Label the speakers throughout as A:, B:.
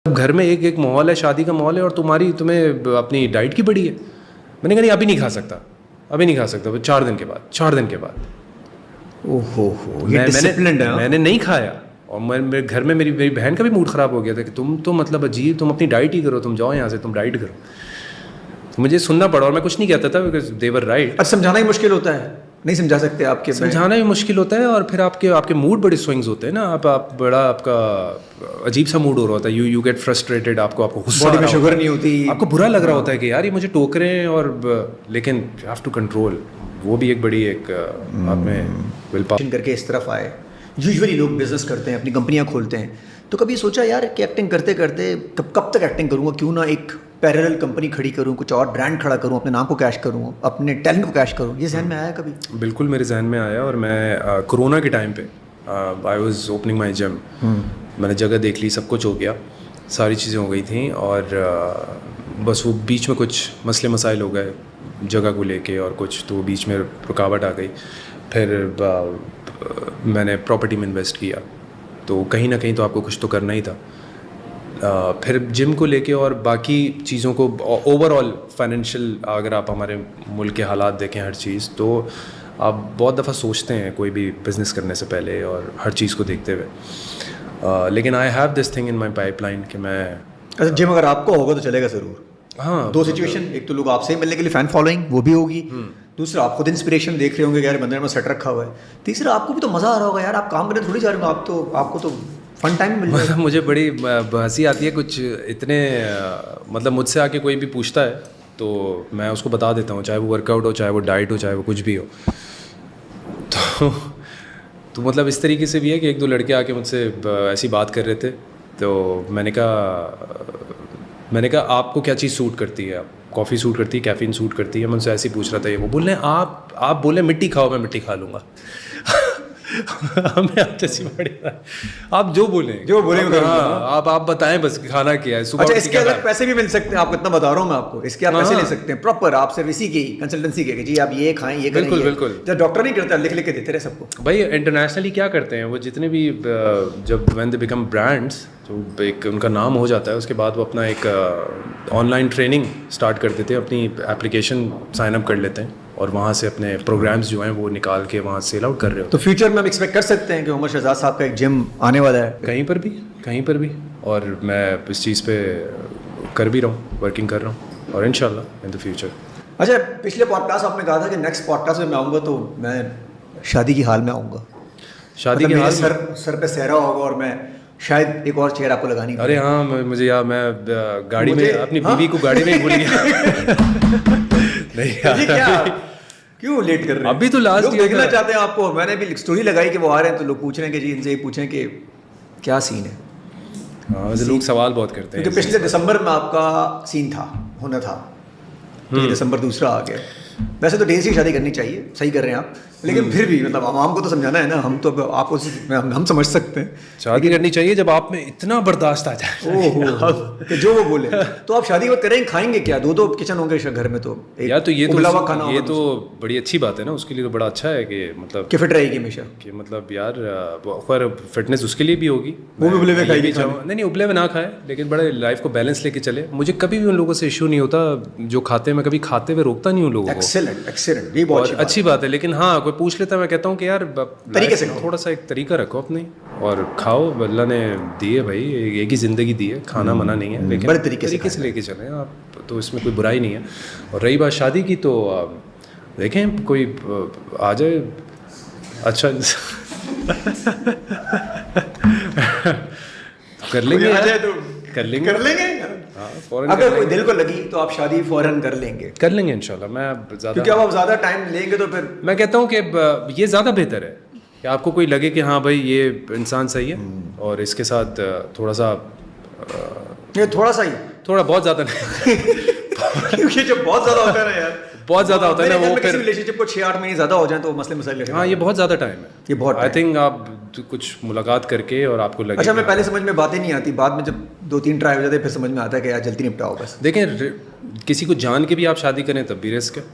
A: घर में एक एक माहौल है, शादी का माहौल है, और तुम्हें अपनी डाइट की पड़ी है। मैंने कहा नहीं, अभी नहीं खा सकता, अभी नहीं खा सकता, 4 दिन के बाद, 4 दिन के बाद।
B: ओहो, ये डिसिप्लिन्ड है।
A: मैंने नहीं खाया, और मेरे घर में मेरी बहन का भी मूड ख़राब हो गया था कि तुम तो मतलब अजीब, तुम अपनी डाइट ही करो, तुम जाओ यहाँ से, तुम डाइट करो। तो मुझे सुनना पड़ा, और मैं कुछ नहीं कहता था बिकॉज दे वर राइट।
B: अब समझाना ही मुश्किल होता है, नहीं समझा सकते आपके,
A: समझाना भी मुश्किल होता है, और फिर आपके मूड बड़े स्विंग्स होते हैं ना। आप बड़ा, आपका अजीब सा मूड हो रहा होता है, यू गेट फ्रस्ट्रेटेड, आपको गुस्सा,
B: बॉडी में शुगर नहीं होती,
A: आपको बुरा लग रहा होता है कि यार ये मुझे टोक रहे हैं, और लेकिन यू हैव टू कंट्रोल। वो भी एक बड़ी एक आप में विल पावर
B: करके इस तरफ आए। यूजुअली लोग बिजनेस करते हैं, अपनी कंपनियां खोलते हैं, तो कभी सोचा यार कि एक्टिंग करते करते कब तक एक्टिंग करूँगा, क्यों ना एक पैरेलल कंपनी खड़ी करूँ, कुछ और ब्रांड खड़ा करूँ, अपने नाम को कैश करूँ, अपने टैलेंट को कैश करूँ? ये जहन में आया कभी?
A: बिल्कुल मेरे जहन में आया, और मैं कोरोना के टाइम पे I was opening my gym. मैंने जगह देख ली, सब कुछ हो गया, सारी चीज़ें हो गई थी, और बस वो बीच में कुछ मसले मसाइल हो गए जगह को लेके, और कुछ तो बीच में रुकावट आ गई। फिर मैंने प्रॉपर्टी में इन्वेस्ट किया, तो कहीं ना कहीं तो आपको कुछ तो करना ही था। फिर जिम को लेके और बाकी चीज़ों को, ओवरऑल फाइनेंशियल, अगर आप हमारे मुल्क के हालात देखें, हर चीज़, तो आप बहुत दफ़ा सोचते हैं कोई भी बिज़नेस करने से पहले, और हर चीज़ को देखते हुए। लेकिन I have this thing in my pipeline कि मैं,
B: अच्छा जिम अगर आपको होगा तो चलेगा ज़रूर।
A: हाँ,
B: 2 सिचुएशन, एक तो लोग आपसे मिलने के लिए फ़ैन फॉलोइंग वो भी होगी, दूसरा आप खुद इंस्पिरेशन देख रहे होंगे कि यार बंदे ने सेट रखा हुआ है, तीसरा आपको भी तो मज़ा आ रहा होगा यार, आप काम करने थोड़ी जा रहे हो, आपको तो फन टाइम मिल रहा है।
A: मुझे बड़ी हंसी आती है, कुछ इतने मतलब मुझसे आके कोई भी पूछता है तो मैं उसको बता देता हूँ, चाहे वो वर्कआउट हो, चाहे वो डाइट हो, चाहे वो कुछ भी हो। तो मतलब इस तरीके से भी है कि 1-2 लड़के आके मुझसे ऐसी बात कर रहे थे, तो मैंने कहा आपको क्या चीज़ सूट करती है? कॉफ़ी सूट करती है, कैफ़ीन सूट करती है? मैं उनसे ऐसे ही पूछ रहा था। ये वो बोल रहे हैं आप बोले मिट्टी खाओ, मैं मिट्टी खा लूँगा। हमें आप जैसी बड़ी, आप जो बोलें हाँ, आप बताएं बस खाना क्या है सुबह।
B: अच्छा, इसके अलग पैसे भी मिल सकते हैं, आपको इतना बता रहा हूँ मैं आपको, इसके आप पैसे ले सकते हैं प्रॉपर, आप सिर्फ इसी की कंसल्टेंसी के, जी आप ये खाएं, ये करें।
A: बिल्कुल।
B: जब डॉक्टर नहीं करता, लिख के देते रहे सबको।
A: भाई इंटरनेशनली क्या करते हैं वो, जितने भी जब व्हेन दे बिकम ब्रांड्स, तो एक उनका नाम हो जाता है, उसके बाद वो अपना एक ऑनलाइन ट्रेनिंग स्टार्ट कर देते हैं, अपनी एप्लीकेशन साइन अप कर लेते हैं, और वहाँ से अपने प्रोग्राम्स जो हैं वो निकाल के वहाँ सेल आउट कर रहे हो।
B: तो फ्यूचर में हम एक्सपेक्ट कर सकते हैं कि उमर शहजाद साहब का एक जिम आने वाला है
A: कहीं पर भी, और मैं इस चीज़ पे कर भी रहा हूँ, वर्किंग कर रहा हूँ, और इंशाल्लाह इन द फ्यूचर।
B: अच्छा, पिछले पॉडकास्ट आपने कहा था कि नेक्स्ट पॉडकास्ट में मैं आऊँगा तो मैं शादी की हाल में आऊँगा,
A: शादी के हाल
B: सर पे सहरा होगा, और मैं शायद एक और चेयर आपको लगानी।
A: अरे हाँ, मुझे यार, मैं गाड़ी में अपनी बीवी को गाड़ी में ही भूल गया। नहीं यार,
B: क्यों लेट कर रहे हैं?
A: अभी तो लास्ट
B: लोग देखना चाहते हैं आपको। मैंने भी स्टोरी लगाई कि वो आ रहे हैं, तो लोग पूछ रहे हैं कि जी इनसे ये पूछें कि क्या सीन है।
A: हाँ, लोग सवाल बहुत करते हैं,
B: क्योंकि पिछले दिसंबर में आपका सीन होना था, तो दिसंबर दूसरा आ गया। वैसे तो डेज़ ही शादी करनी चाहिए, सही कर रहे हैं आप, लेकिन फिर भी मतलब आवाम को तो समझाना है ना, हम तो आपको हम समझ सकते हैं।
A: शादी करनी चाहिए जब आप में इतना बर्दाश्त आ जाए।
B: कि जो वो बोले। तो आप शादी करेंगे, खाएंगे क्या? 2 किचन होंगे घर में, तो
A: यार तो ये तो बड़ी अच्छी बात है ना, उसके लिए तो बड़ा अच्छा है कि मतलब
B: कि फिट रहेगी हमेशा, कि
A: मतलब यार पर फिटनेस उसके लिए भी होगी,
B: वो भी उबले हुए खाएगी।
A: नहीं उबले हुए ना खाए, लेकिन बड़े लाइफ को बैलेंस लेके चले। मुझे कभी भी उन लोगों से इशू नहीं होता जो खाते हैं, मैं कभी खाते हुए रोकता नहीं हूँ लोगों को।
B: एक्सीलेंट, ये बहुत
A: अच्छी बात है। लेकिन हाँ, कोई पूछ लेता है, मैं कहता हूँ कि यार
B: तरीके से
A: थोड़ा सा एक तरीका रखो अपने, और खाओ, अल्लाह ने दी है भाई, एक ही ज़िंदगी दी है, खाना मना नहीं है, लेकिन
B: बड़े तरीके
A: से लेके चलें आप, तो इसमें कोई बुराई नहीं है। और रही बात शादी की, तो देखें कोई आ जाए अच्छा कर लेंगे, कर लेंगे।
B: अगर कोई दिल को लगी तो आप शादी फौरन कर लेंगे
A: इंशाल्लाह। मैं ज़्यादा,
B: क्योंकि अब आप ज़्यादा टाइम लेंगे तो फिर
A: मैं कहता हूँ कि ये ज़्यादा बेहतर है कि आपको कोई लगे कि हाँ भाई ये इंसान सही है, और इसके साथ थोड़ा सा बहुत ज़्यादा नहीं
B: क्योंकि जब बहुत ज़्यादा होता है ना यार,
A: बहुत ज़्यादा होता है ना, वो फिर
B: रिलेशनशिप को 6-8 महीने ज़्यादा हो जाए तो मसले मसाइल।
A: हाँ, ये बहुत ज़्यादा टाइम है,
B: ये बहुत।
A: आई थिंक आप कुछ मुलाकात करके और आपको लगे।
B: अच्छा, मैं पहले समझ में बातें नहीं आती, बाद में जब 2-3 ट्राई हो जाते फिर समझ में आता है कि यार जल्दी निपटाओ बस।
A: देखें, किसी को जान के भी आप शादी करें तब भी रिस्क है,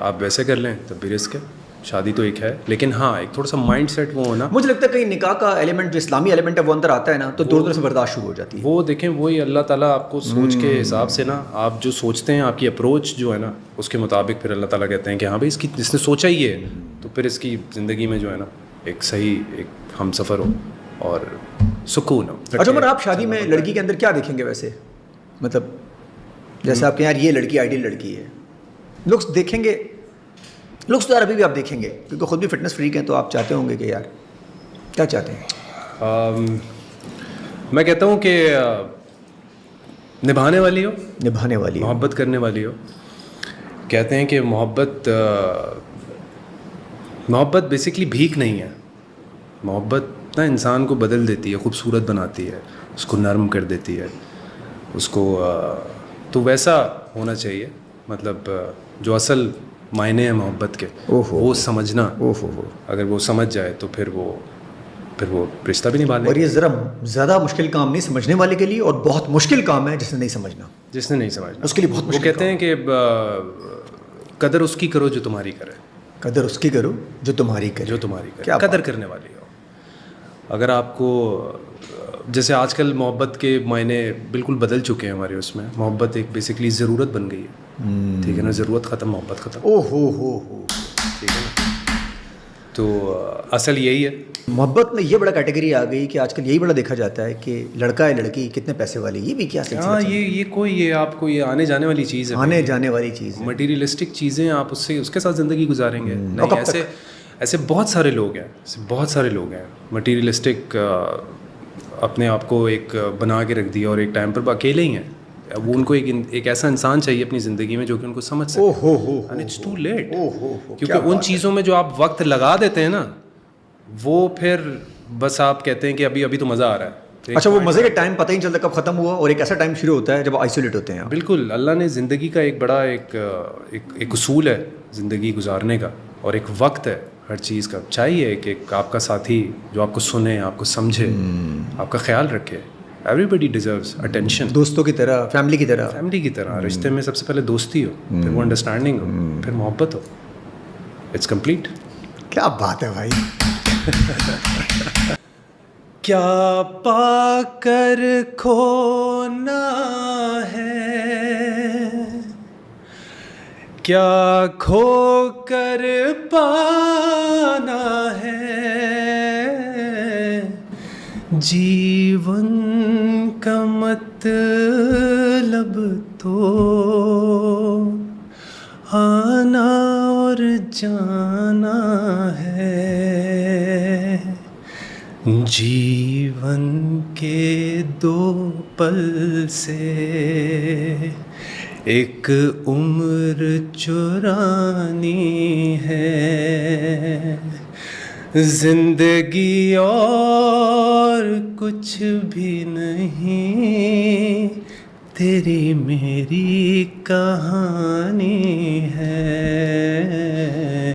A: आप वैसे कर लें तब भी रिस्क है। शादी तो एक है, लेकिन हाँ एक थोड़ा सा माइंड सेट वो होना।
B: मुझे लगता है कहीं निकाह का एलिमेंट, जो इस्लामी एलिमेंट है, वो अंदर आता है ना, तो दूर दूर से बर्दाश्त शुरू हो जाती है।
A: वो देखें, वही अल्लाह ताला आपको सोच के हिसाब से ना, आप जो सोचते हैं, आपकी अप्रोच जो है ना, उसके मुताबिक फिर अल्लाह ताला कहते हैं कि हाँ भाई इसकी इसने सोचा ही है, तो फिर इसकी ज़िंदगी में जो है ना एक सही एक हम सफ़र हो और सुकून हो।
B: अच्छा उमर, आप शादी में लड़की के अंदर क्या देखेंगे वैसे? मतलब जैसे आपके यार ये लड़की आइडियल लड़की है, लुक्स देखेंगे? लुक्स तो यार अभी भी आप देखेंगे, क्योंकि खुद भी फिटनेस फ्रीक हैं, तो आप चाहते होंगे कि यार क्या चाहते हैं?
A: मैं कहता हूँ कि निभाने वाली हो,
B: निभाने वाली,
A: मोहब्बत करने वाली हो। कहते हैं कि मोहब्बत बेसिकली भीख नहीं है। मोहब्बत ना इंसान को बदल देती है, खूबसूरत बनाती है, उसको नरम कर देती है, उसको तो वैसा होना चाहिए। मतलब जो असल मायने हैं मोहब्बत के, वो समझना। अगर वो समझ जाए तो फिर वो रिश्ता भी निभा ले।
B: और ये ज़रा ज़्यादा मुश्किल काम नहीं समझने वाले के लिए, और बहुत मुश्किल काम है जिसने नहीं समझना उसके लिए बहुत मुश्किल।
A: वो कहते हैं कि कदर उसकी करो जो तुम्हारी करे।
B: कदर उसकी करो जो तुम्हारी करे।
A: क्या कदर करने वाली हो। अगर आपको, जैसे आजकल मोहब्बत के मायने बिल्कुल बदल चुके हैं हमारे उसमें। मोहब्बत एक बेसिकली ज़रूरत बन गई है, ठीक है ना। ज़रूरत ख़त्म, मोहब्बत ख़त्म।
B: हो
A: ठीक है ना। तो असल यही है।
B: मोहब्बत में ये बड़ा कैटेगरी आ गई कि आजकल यही बड़ा देखा जाता है कि लड़का है लड़की कितने पैसे वाली, ये भी क्या सिलसिला?
A: हाँ, ये आपको ये आने जाने वाली चीज़ है।
B: आने जाने वाली चीज़ है,
A: मटीरियलिस्टिक चीज़ें, आप उसके साथ ज़िंदगी गुजारेंगे नहीं। ऐसे बहुत सारे लोग हैं मटीरियलिस्टिक, अपने आप को एक बना के रख दिया और एक टाइम पर अकेले ही हैं। वो उनको एक ऐसा इंसान चाहिए अपनी ज़िंदगी में जो कि उनको समझ सके। एंड इट्स टू लेट, क्योंकि उन चीज़ों में जो आप वक्त लगा देते हैं ना, वो फिर बस आप कहते हैं कि अभी तो मज़ा आ रहा है।
B: अच्छा, वो मज़े का टाइम पता ही नहीं चलता कब ख़त्म हुआ, और एक ऐसा टाइम शुरू होता है जब आइसोलेट होते हैं।
A: बिल्कुल, अल्लाह ने ज़िंदगी का एक बड़ा एक उसूल है ज़िंदगी गुजारने का, और एक वक्त है हर चीज़ का। चाहिए कि आपका साथी जो आपको सुने, आपको समझे, आपका ख्याल रखे। Everybody deserves attention.
B: दोस्तों की तरह, फैमिली की तरह।
A: रिश्ते में सबसे पहले दोस्ती हो, फिर वो अंडरस्टैंडिंग हो, फिर मोहब्बत हो। It's complete.
B: क्या बात है भाई।
A: क्या पाकर खोना है, क्या खो कर पाना है, जीवन का मतलब तो आना और जाना है। जीवन के 2 पल से एक उम्र चुरानी है। जिंदगी और कुछ भी नहीं, तेरी मेरी कहानी है।